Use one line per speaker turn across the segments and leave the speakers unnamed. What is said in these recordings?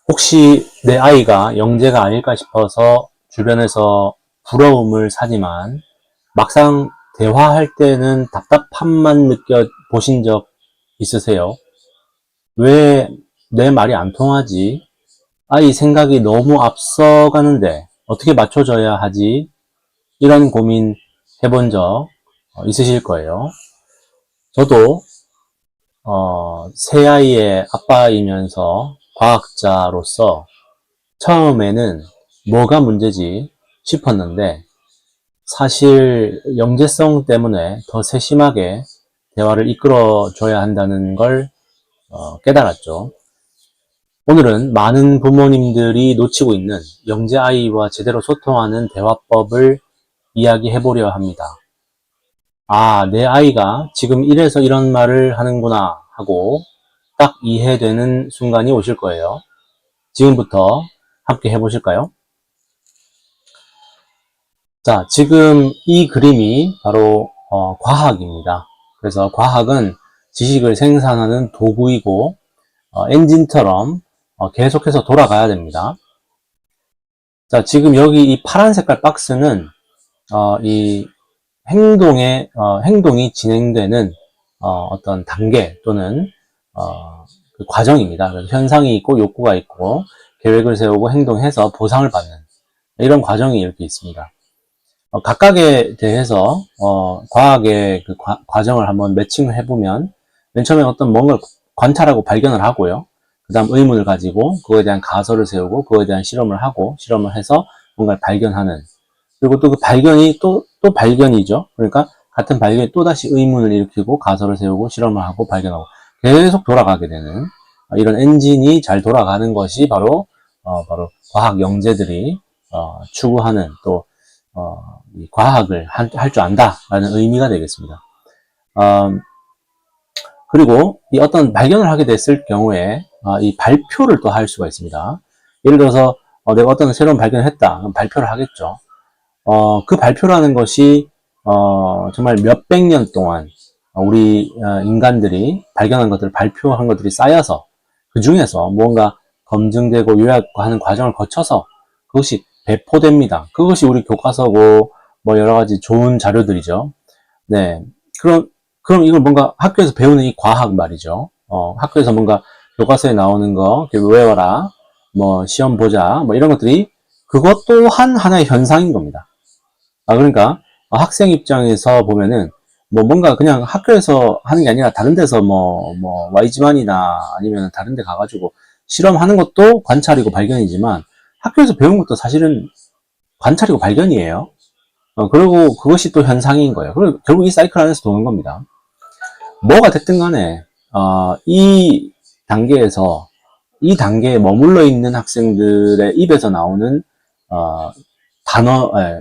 혹시 내 아이가 영재가 아닐까 싶어서 주변에서 부러움을 사지만 막상 대화할 때는 답답함만 느껴보신 적 있으세요? 왜 내 말이 안 통하지? 아이 생각이 너무 앞서가는데 어떻게 맞춰줘야 하지? 이런 고민 해본 적 있으실 거예요. 저도 새아이의 아빠이면서 과학자로서 처음에는 뭐가 문제지 싶었는데 사실 영재성 때문에 더 세심하게 대화를 이끌어줘야 한다는 걸 깨달았죠. 오늘은 많은 부모님들이 놓치고 있는 영재아이와 제대로 소통하는 대화법을 이야기해보려 합니다. 아, 내 아이가 지금 이래서 이런 말을 하는구나 하고 딱 이해되는 순간이 오실 거예요. 지금부터 함께 해보실까요? 자, 지금 이 그림이 바로 과학입니다. 그래서 과학은 지식을 생산하는 도구이고 엔진처럼 계속해서 돌아가야 됩니다. 자, 지금 여기 이 파란 색깔 박스는 이 행동이 진행되는 어떤 단계 또는 그 과정입니다. 그래서 현상이 있고 욕구가 있고 계획을 세우고 행동해서 보상을 받는 이런 과정이 이렇게 있습니다. 각각에 대해서 과학의 그 과정을 한번 매칭을 해보면 맨 처음에 어떤 뭔가를 관찰하고 발견을 하고요. 그 다음 의문을 가지고 그거에 대한 가설을 세우고 그거에 대한 실험을 하고 실험을 해서 뭔가를 발견하는, 그리고 또 그 발견이 또 발견이죠. 그러니까 같은 발견이 또다시 의문을 일으키고 가설을 세우고 실험을 하고 발견하고 계속 돌아가게 되는 이런 엔진이 잘 돌아가는 것이 바로 과학 영재들이 추구하는 또 이 과학을 할 줄 안다라는 의미가 되겠습니다. 그리고 이 어떤 발견을 하게 됐을 경우에 이 발표를 또 할 수가 있습니다. 예를 들어서 내가 어떤 새로운 발견을 했다. 그럼 발표를 하겠죠. 그 발표라는 것이 정말 몇백 년 동안 우리 인간들이 발견한 것들을 발표한 것들이 쌓여서 그 중에서 무언가 검증되고 요약하는 과정을 거쳐서 그것이 배포됩니다. 그것이 우리 교과서고 뭐 여러 가지 좋은 자료들이죠. 네. 그럼 이걸 뭔가 학교에서 배우는 이 과학 말이죠. 학교에서 뭔가 교과서에 나오는 거 외워라, 뭐 시험 보자, 뭐 이런 것들이 그것 또한 하나의 현상인 겁니다. 그러니까 학생 입장에서 보면은 뭐 뭔가 그냥 학교에서 하는 게 아니라 다른 데서 뭐 YG만이나 아니면 다른 데 가가지고 실험하는 것도 관찰이고 발견이지만 학교에서 배운 것도 사실은 관찰이고 발견이에요. 그리고 그것이 또 현상인 거예요. 그리고 결국 이 사이클 안에서 도는 겁니다. 뭐가 됐든 간에 이 단계에서 이 단계에 머물러 있는 학생들의 입에서 나오는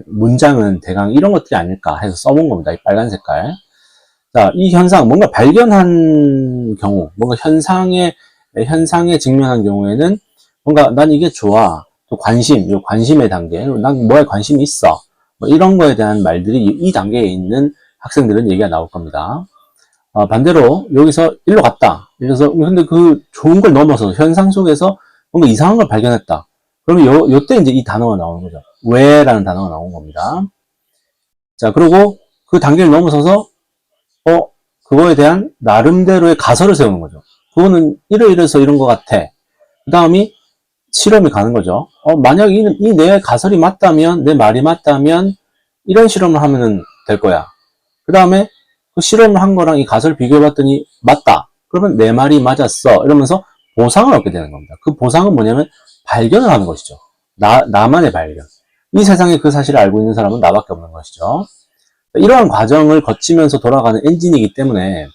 문장은 대강 이런 것들이 아닐까 해서 써본 겁니다. 이 빨간 색깔. 자, 이 현상, 뭔가 발견한 경우, 뭔가 현상에 직면한 경우에는 뭔가 난 이게 좋아. 또 이 관심의 단계, 난 뭐에 관심이 있어. 뭐 이런 거에 대한 말들이 이 단계에 있는 학생들은 얘기가 나올 겁니다. 반대로 여기서 일로 갔다. 그래서 근데 그 좋은 걸 넘어서 현상 속에서 뭔가 이상한 걸 발견했다. 그러면 요때 이제 이 단어가 나오는 거죠. 왜라는 단어가 나온 겁니다. 자, 그리고 그 단계를 넘어서서 그거에 대한 나름대로의 가설을 세우는 거죠. 그거는 이래서 이런 것 같아. 그 다음이 실험이 가는 거죠. 만약 이 내 가설이 맞다면, 내 말이 맞다면 이런 실험을 하면 될 거야. 그 다음에 그 실험을 한 거랑 이 가설을 비교해봤더니 맞다. 그러면 내 말이 맞았어. 이러면서 보상을 얻게 되는 겁니다. 그 보상은 뭐냐면 발견을 하는 것이죠. 나만의 발견. 이 세상에 그 사실을 알고 있는 사람은 나밖에 없는 것이죠. 이러한 과정을 거치면서 돌아가는 엔진이기 때문에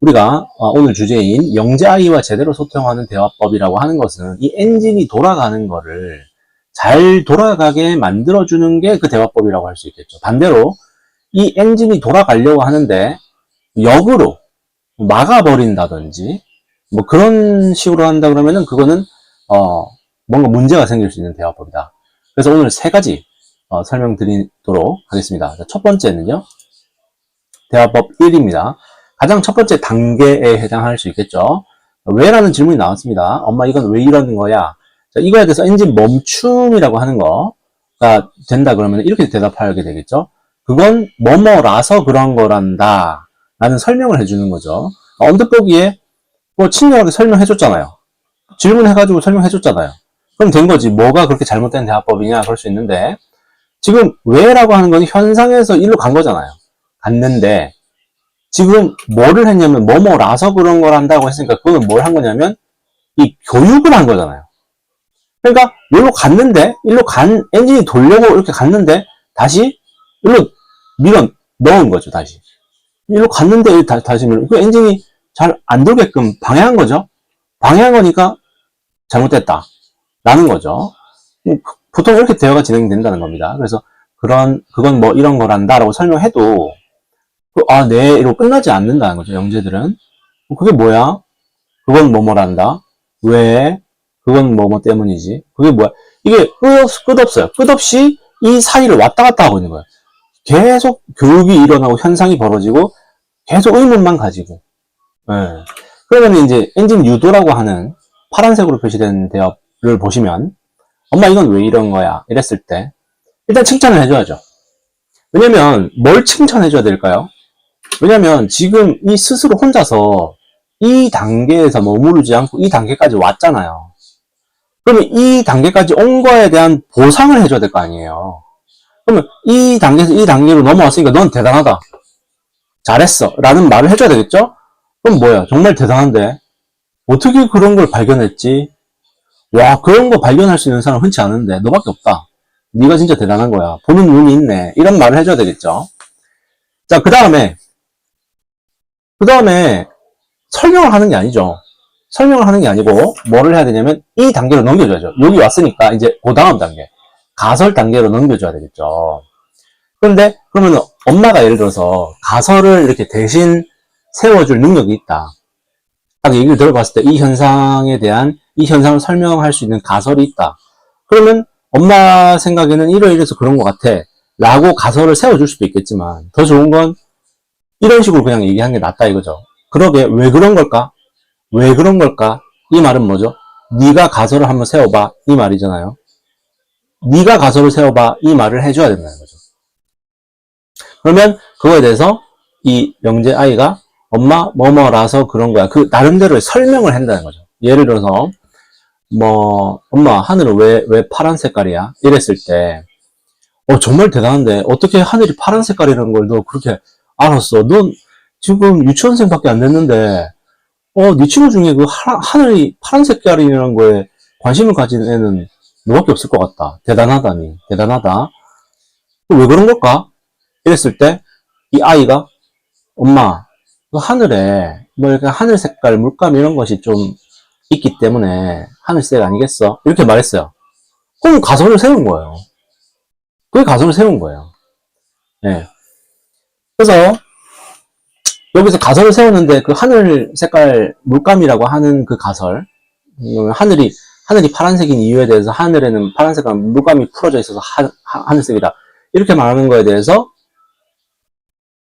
우리가 오늘 주제인 영재아이와 제대로 소통하는 대화법이라고 하는 것은 이 엔진이 돌아가는 거를 잘 돌아가게 만들어주는 게 그 대화법이라고 할 수 있겠죠. 반대로 이 엔진이 돌아가려고 하는데 역으로 막아버린다든지 뭐 그런 식으로 한다 그러면은 그거는 뭔가 문제가 생길 수 있는 대화법이다. 그래서 오늘 세 가지 설명드리도록 하겠습니다. 첫 번째는요, 대화법 1입니다. 가장 첫 번째 단계에 해당할 수 있겠죠. 왜라는 질문이 나왔습니다. 엄마 이건 왜 이러는 거야? 자, 이거에 대해서 엔진 멈춤이라고 하는 거가 된다 그러면 이렇게 대답하게 되겠죠. 그건 뭐뭐라서 그런 거란다 라는 설명을 해주는 거죠. 언뜻 보기에 뭐 친절하게 설명해줬잖아요. 질문해가지고 설명해줬잖아요. 그럼 된 거지. 뭐가 그렇게 잘못된 대화법이냐 그럴 수 있는데, 지금 왜라고 하는 건 현상에서 일로 간 거잖아요. 갔는데 지금 뭐를 했냐면 뭐뭐라서 그런 걸 한다고 했으니까 그거는 뭘 한 거냐면 이 교육을 한 거잖아요. 그러니까 일로 갔는데, 일로 엔진이 돌려고 이렇게 갔는데 다시 일로 밀어 넣은 거죠. 다시 일로 갔는데 다시 밀어, 그 엔진이 잘 안 돌게끔 방해한 거죠. 방해한 거니까 잘못됐다 라는 거죠. 보통 이렇게 대화가 진행된다는 겁니다. 그래서 그건 뭐 이런 거란다 라고 설명해도 네 이러고 끝나지 않는다는 거죠. 영재들은 그게 뭐야? 그건 뭐뭐란다. 왜? 그건 뭐뭐 때문이지. 그게 뭐야? 이게 끝없어요. 끝없이 이 사이를 왔다 갔다 하고 있는 거예요. 계속 교육이 일어나고 현상이 벌어지고 계속 의문만 가지고. 네. 그러면 이제 엔진 유도라고 하는 파란색으로 표시된 대업을 보시면, 엄마 이건 왜 이런 거야? 이랬을 때 일단 칭찬을 해줘야죠. 왜냐면 뭘 칭찬해줘야 될까요? 왜냐면 지금 이 스스로 혼자서 이 단계에서 머무르지 않고 이 단계까지 왔잖아요. 그러면 이 단계까지 온 거에 대한 보상을 해줘야 될 거 아니에요. 그러면 이 단계에서 이 단계로 넘어왔으니까 넌 대단하다, 잘했어 라는 말을 해줘야 되겠죠? 그럼 뭐야? 정말 대단한데 어떻게 그런 걸 발견했지? 와, 그런 거 발견할 수 있는 사람 흔치 않은데 너밖에 없다. 네가 진짜 대단한 거야. 보는 눈이 있네. 이런 말을 해줘야 되겠죠. 자, 그 다음에 설명을 하는 게 아니죠. 설명을 하는 게 아니고 뭐를 해야 되냐면 이 단계로 넘겨줘야죠. 여기 왔으니까 이제 그 다음 단계, 가설 단계로 넘겨줘야 되겠죠. 그런데 그러면 엄마가 예를 들어서 가설을 이렇게 대신 세워줄 능력이 있다. 딱 얘기를 들어봤을 때 이 현상을 설명할 수 있는 가설이 있다. 그러면 엄마 생각에는 이래서 그런 것 같아 라고 가설을 세워줄 수도 있겠지만, 더 좋은 건 이런 식으로 그냥 얘기하는 게 낫다 이거죠. 그러게 왜 그런 걸까? 왜 그런 걸까? 이 말은 뭐죠? 네가 가설을 한번 세워봐 이 말이잖아요. 네가 가설을 세워봐 이 말을 해줘야 된다는 거죠. 그러면 그거에 대해서 이 영재 아이가 엄마 뭐뭐라서 그런 거야, 그 나름대로의 설명을 한다는 거죠. 예를 들어서 뭐 엄마 하늘은 왜 파란 색깔이야? 이랬을 때 정말 대단한데 어떻게 하늘이 파란 색깔이라는 걸 너 그렇게 알았어? 넌 지금 유치원생밖에 안 됐는데 네 친구 중에 그 하늘이 파란 색깔이라는 거에 관심을 가진 애는 너밖에 없을 것 같다. 대단하다니, 대단하다. 왜 그런 걸까? 이랬을 때 이 아이가 엄마 그 하늘에 뭐 이렇게 하늘 색깔 물감 이런 것이 좀 있기 때문에 하늘색 아니겠어? 이렇게 말했어요. 그럼 가설을 세운 거예요. 그게 가설을 세운 거예요. 네. 그래서 여기서 가설을 세웠는데 그 하늘 색깔 물감이라고 하는 그 가설, 하늘이 파란색인 이유에 대해서 하늘에는 파란색깔 물감이 풀어져 있어서 하늘색이다 이렇게 말하는 거에 대해서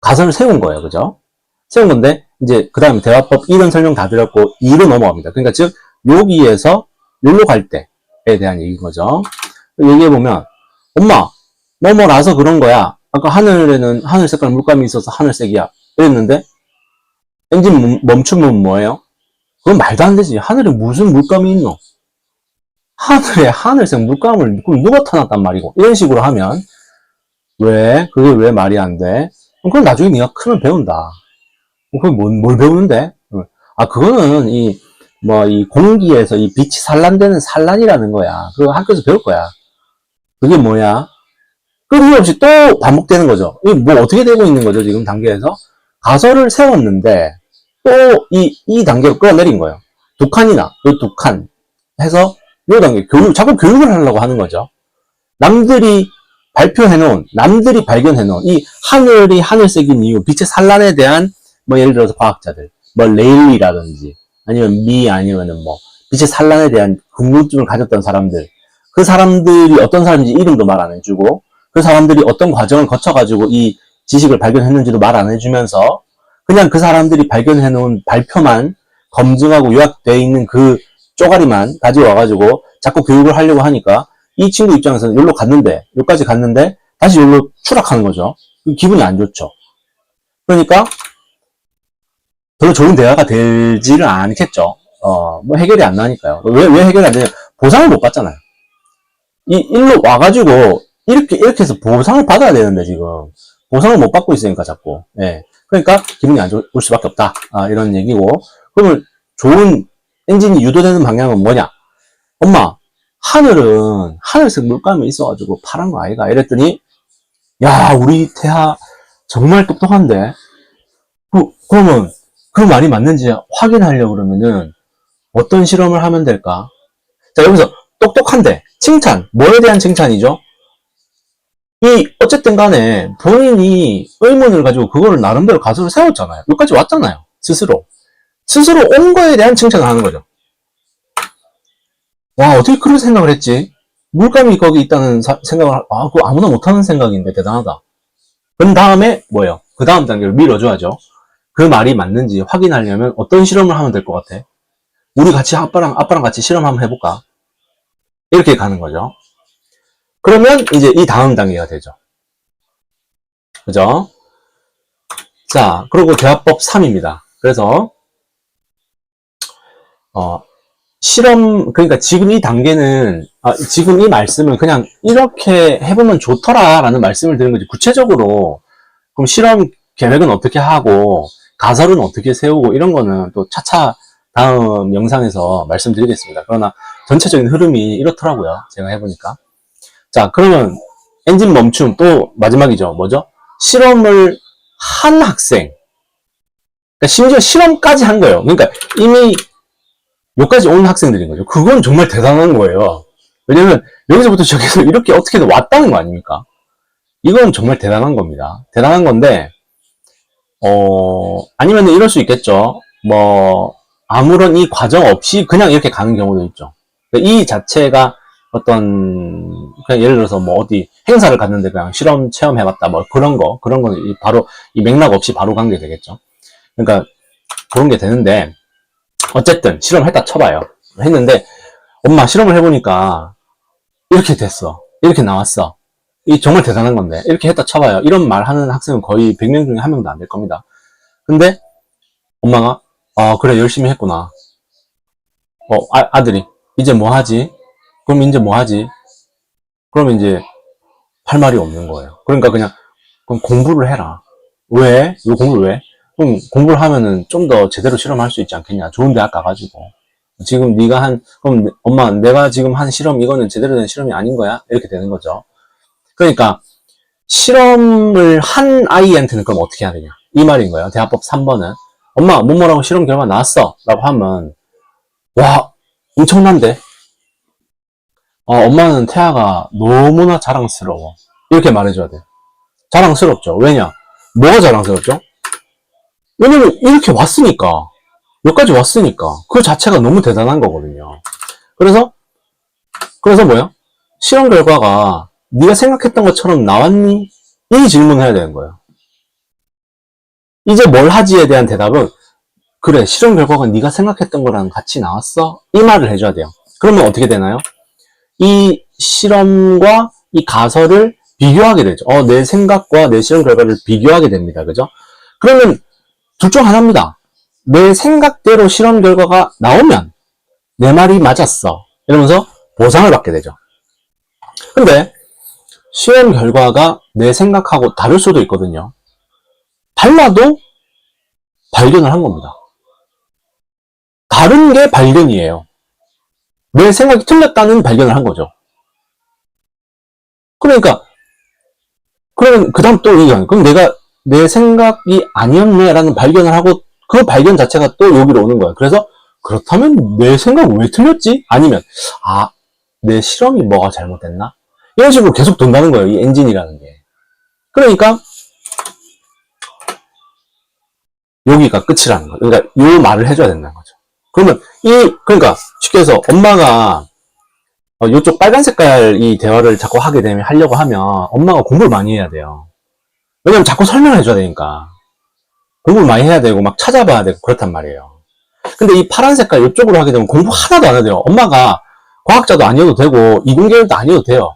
가설을 세운 거예요. 그죠? 세운 건데 이제 그 다음에 대화법 1은 설명 다 드렸고 2로 넘어갑니다. 그러니까 즉 여기에서 여기로 갈 때에 대한 얘기인 거죠. 얘기해보면 엄마 뭐뭐라서 그런 거야. 아까 하늘에는 하늘 색깔 물감이 있어서 하늘색이야 이랬는데 엔진 멈추면 뭐예요? 그건 말도 안 되지. 하늘에 무슨 물감이 있노? 하늘에 하늘색 물감을 그럼 누가 타놨단 말이고, 이런 식으로 하면 그게 왜 말이 안 돼? 그럼 나중에 네가 크면 배운다. 그럼 뭘 배우는데? 그거는 이 공기에서 이 빛이 산란되는 산란이라는 거야. 그거 학교에서 배울 거야. 그게 뭐야? 끊임없이 또 반복되는 거죠. 이게 뭐 어떻게 되고 있는 거죠, 지금 단계에서? 가설을 세웠는데, 또 이 단계로 끌어내린 거예요. 두 칸이나, 두 칸 해서, 요 단계, 자꾸 교육을 하려고 하는 거죠. 남들이 발견해놓은, 이 하늘이 하늘색인 이유, 빛의 산란에 대한, 예를 들어서 과학자들, 레일리라든지, 아니면은 빛의 산란에 대한 궁금증을 가졌던 사람들, 그 사람들이 어떤 사람인지 이름도 말 안 해주고, 그 사람들이 어떤 과정을 거쳐가지고 이 지식을 발견했는지도 말 안 해주면서, 그냥 그 사람들이 발견해놓은 발표만 검증하고 요약되어 있는 그 쪼가리만 가지고 와가지고 자꾸 교육을 하려고 하니까 이 친구 입장에서는 여기로 갔는데, 여기까지 갔는데 다시 여기로 추락하는 거죠. 기분이 안 좋죠. 그러니까 별로 좋은 대화가 되지는 않겠죠. 뭐 해결이 안 나니까요. 왜 해결이 안 되냐? 보상을 못 받잖아요. 이 일로 와가지고 이렇게 해서 보상을 받아야 되는데 지금 보상을 못 받고 있으니까 자꾸. 예. 그러니까 기분이 안 좋을 수밖에 없다. 이런 얘기고. 그러면 좋은 엔진이 유도되는 방향은 뭐냐? 엄마, 하늘은 하늘색 물감이 있어가지고 파란 거 아이가? 이랬더니 야, 우리 태아 정말 똑똑한데. 그러면 그 말이 맞는지 확인하려고 그러면은 어떤 실험을 하면 될까? 자, 여기서 똑똑한데 칭찬, 뭐에 대한 칭찬이죠? 어쨌든 간에 본인이 의문을 가지고 그거를 나름대로 가설을 세웠잖아요. 여기까지 왔잖아요. 스스로 온 거에 대한 칭찬을 하는 거죠. 와, 어떻게 그런 생각을 했지? 물감이 거기 있다는 생각을, 그거 아무나 못하는 생각인데 대단하다. 그 다음에 뭐예요? 그 다음 단계를 밀어줘야죠. 그 말이 맞는지 확인하려면 어떤 실험을 하면 될 것 같아? 우리 같이 아빠랑 같이 실험 한번 해볼까? 이렇게 가는 거죠. 그러면 이제 이 다음 단계가 되죠. 그죠? 자, 그리고 대화법 3입니다. 그래서 실험, 그러니까 지금 이 단계는, 지금 이 말씀은 그냥 이렇게 해보면 좋더라라는 말씀을 드리는 거지. 구체적으로, 그럼 실험 계획은 어떻게 하고, 가설은 어떻게 세우고, 이런 거는 또 차차 다음 영상에서 말씀드리겠습니다. 그러나 전체적인 흐름이 이렇더라고요. 제가 해보니까. 자, 그러면 엔진 멈춤 또 마지막이죠. 뭐죠? 실험을 한 학생. 그러니까 심지어 실험까지 한 거예요. 그러니까 이미 여기까지 온 학생들인 거죠. 그건 정말 대단한 거예요. 왜냐면 여기서부터 저기서 이렇게 어떻게든 왔다는 거 아닙니까? 이건 정말 대단한 겁니다. 대단한 건데 아니면 이럴 수 있겠죠. 뭐 아무런 이 과정 없이 그냥 이렇게 가는 경우도 있죠. 그러니까 이 자체가 어떤 그냥 예를 들어서 뭐 어디 행사를 갔는데 그냥 실험 체험해봤다 뭐 그런 거는 바로 이 맥락 없이 바로 간 게 되겠죠. 그러니까 그런 게 되는데 어쨌든 실험했다 쳐봐요. 했는데 엄마 실험을 해보니까 이렇게 됐어. 이렇게 나왔어. 이 정말 대단한 건데 이렇게 했다 쳐봐요. 이런 말 하는 학생은 거의 100명 중에 1명도 안 될 겁니다. 근데 엄마가 그래 열심히 했구나. 아들이 이제 뭐 하지? 그럼 이제 뭐 하지? 그럼 이제 할 말이 없는 거예요. 그러니까 그럼 공부를 해라. 왜? 왜 공부를 왜? 그럼 공부를 하면은 좀 더 제대로 실험할 수 있지 않겠냐. 좋은 대학 가가지고. 지금 그럼 엄마 내가 지금 한 실험 이거는 제대로 된 실험이 아닌 거야? 이렇게 되는 거죠. 그러니까 실험을 한 아이한테는 그럼 어떻게 해야 되냐. 이 말인 거예요. 대화법 3번은. 엄마 뭐라고 실험 결과 나왔어. 라고 하면 와 엄청난데. 엄마는 태아가 너무나 자랑스러워. 이렇게 말해줘야 돼. 자랑스럽죠. 왜냐? 뭐가 자랑스럽죠? 왜냐면 이렇게 왔으니까. 여기까지 왔으니까. 그 자체가 너무 대단한 거거든요. 그래서 뭐예요? 실험 결과가 네가 생각했던 것처럼 나왔니? 이 질문을 해야 되는 거예요. 이제 뭘 하지에 대한 대답은 그래 실험 결과가 네가 생각했던 거랑 같이 나왔어? 이 말을 해줘야 돼요. 그러면 어떻게 되나요? 이 실험과 이 가설을 비교하게 되죠. 내 생각과 내 실험 결과를 비교하게 됩니다. 그죠? 그러면 둘 중 하나입니다. 내 생각대로 실험 결과가 나오면 내 말이 맞았어. 이러면서 보상을 받게 되죠. 근데 실험 결과가 내 생각하고 다를 수도 있거든요. 달라도 발견을 한 겁니다. 다른 게 발견이에요. 내 생각이 틀렸다는 발견을 한 거죠. 그러니까 그러면 그 다음 또 얘기하는 그럼 내가 내 생각이 아니었네 라는 발견을 하고 그 발견 자체가 또 여기로 오는 거야. 그래서 그렇다면 내 생각은 왜 틀렸지? 아니면 내 실험이 뭐가 잘못됐나? 이런 식으로 계속 돈다는 거예요. 이 엔진이라는 게. 그러니까 여기가 끝이라는 거예요. 그러니까 이 말을 해줘야 된다는 거죠. 그러면 그러니까 쉽게 해서 엄마가 이쪽 빨간 색깔 이 대화를 자꾸 하려고 하면 엄마가 공부를 많이 해야 돼요. 왜냐면 자꾸 설명을 해줘야 되니까. 공부를 많이 해야 되고 막 찾아봐야 되고 그렇단 말이에요. 근데 이 파란 색깔 이쪽으로 하게 되면 공부 하나도 안 해도 돼요. 엄마가 과학자도 아니어도 되고 이공계열도 아니어도 돼요.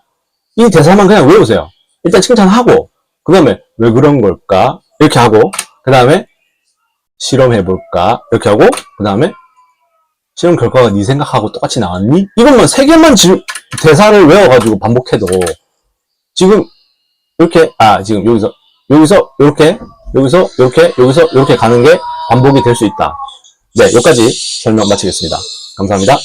이 대사만 그냥 외우세요. 일단 칭찬하고 그 다음에 왜 그런 걸까 이렇게 하고 그 다음에 실험해볼까 이렇게 하고 그 다음에 실험 결과가 네 생각하고 똑같이 나왔니? 이것만 세 개만 지금 대사를 외워가지고 반복해도 지금 이렇게 지금 여기서 이렇게 여기서 이렇게 여기서 이렇게 가는 게 반복이 될 수 있다. 네, 여기까지 설명 마치겠습니다. 감사합니다.